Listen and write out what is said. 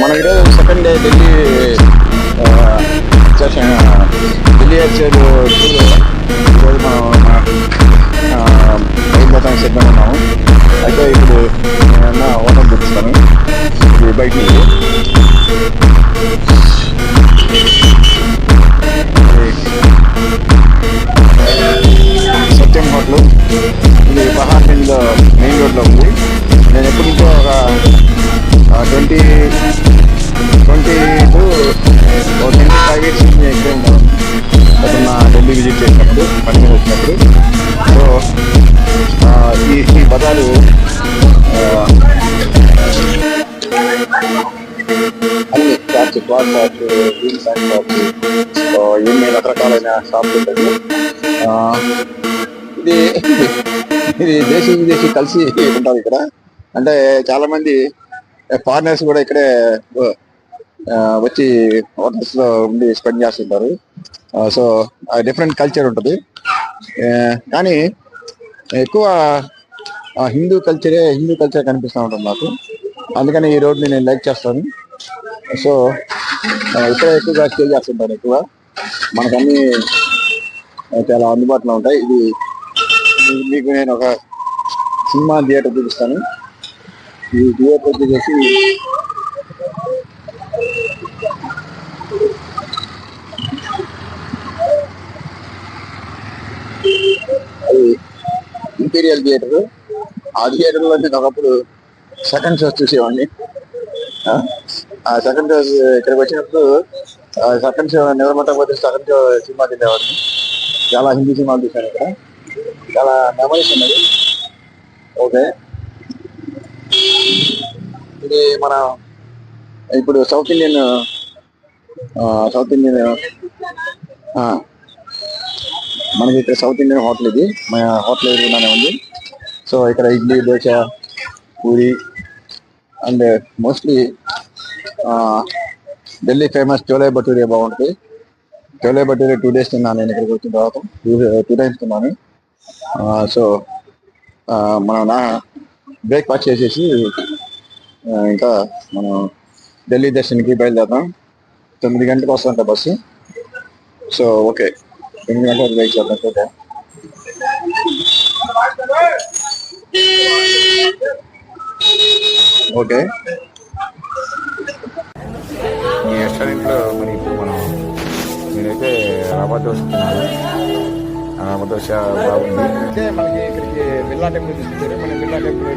మనం ఈరోజు second day Delhi session, Delhi వచ్చేది ఈరోజు మనం బయలుదేరడానికి సిద్ధంగా ఉన్నాము. అయితే ఇప్పుడు నేనన్నా ఓటర్ చూపిస్తాను. ఇది బయట సత్యం హోటల్. ఇది బహార్లో మెయిన్ రోడ్లో ఉంది. నేను ఎప్పటి నుంచో ఒక 25 years నుంచి ఎక్కడే ఉన్నాను. ఎప్పుడన్నా ఢిల్లీ విజిట్ చేసినప్పుడు, పని మీద వచ్చినప్పుడు. సో ఈ పదాలు అన్ని shops, cloth shops, jeans and shops, ఎన్ని రకరకాలైన షాప్స్ ఉంటాయి. ఇది ఇది దేశీ విదేశీ కలిసి ఉంటారు ఇక్కడ. అంటే చాలా మంది ఫారినర్స్ కూడా ఇక్కడే వచ్చి హోటల్స్ లో ఉండి స్పెండ్ చేస్తుంటారు. సో డిఫరెంట్ కల్చర్ ఉంటుంది. కానీ ఎక్కువ హిందూ కల్చర్ కనిపిస్తూ ఉంటుంది నాకు. అందుకని ఈ రోడ్ని నేను లైక్ చేస్తాను. సో ఇక్కడ ఎక్కువగా స్టే చేస్తుంటాను. ఎక్కువ మనకన్నీ చాలా అందుబాటులో ఉంటాయి. ఇది మీకు నేను ఒక సినిమా థియేటర్ చూపిస్తాను. ఈ థియేటర్ వచ్చేసి అది ఇంపీరియల్ థియేటర్. ఆ థియేటర్లో నేను ఒకప్పుడు సెకండ్ షోస్ చూసేవాడిని. ఆ సెకండ్ షోస్ ఇక్కడికి వచ్చినప్పుడు సెకండ్ షో నిలబడకపోతే సెకండ్ షో సినిమా తినేవాడిని. చాలా హిందీ సినిమాలు చూశాను ఇక్కడ. చాలా మెమరీస్ ఉన్నది. ఓకే, ఇది మన ఇప్పుడు సౌత్ ఇండియన్ మనకి ఇక్కడ సౌత్ ఇండియన్ హోటల్. ఇది మన హోటల్ ఎదురుగానే ఉంది. సో ఇక్కడ idli, dosa, puri and mostly Delhi famous chole bhature బాగుంటుంది. చోలే భటూరే 2 days తిన్నాను నేను ఇక్కడికి వచ్చిన తర్వాత. 2 times తిన్నాను. సో మనం బ్రేక్ఫాస్ట్ చేసేసి ఇంకా మనం ఢిల్లీ దర్శన్కి బయలుదేరదాం. 9 గంటలకు వస్తుందంట బస్సు. సో ఓకే, 9 గంటల వరకు వెయిట్ చేద్దాం. ఓకే, ఈ రెస్టారెంట్లో మరి ఇప్పుడు నేనైతే రవ్వ దోశ తిన్నాను. రవ్వ దోశ బాగుంది. అయితే మనకి ఇక్కడికి బిర్లా టెంపుల్ తీసుకొచ్చారు. మన బిర్లా టెంపుల్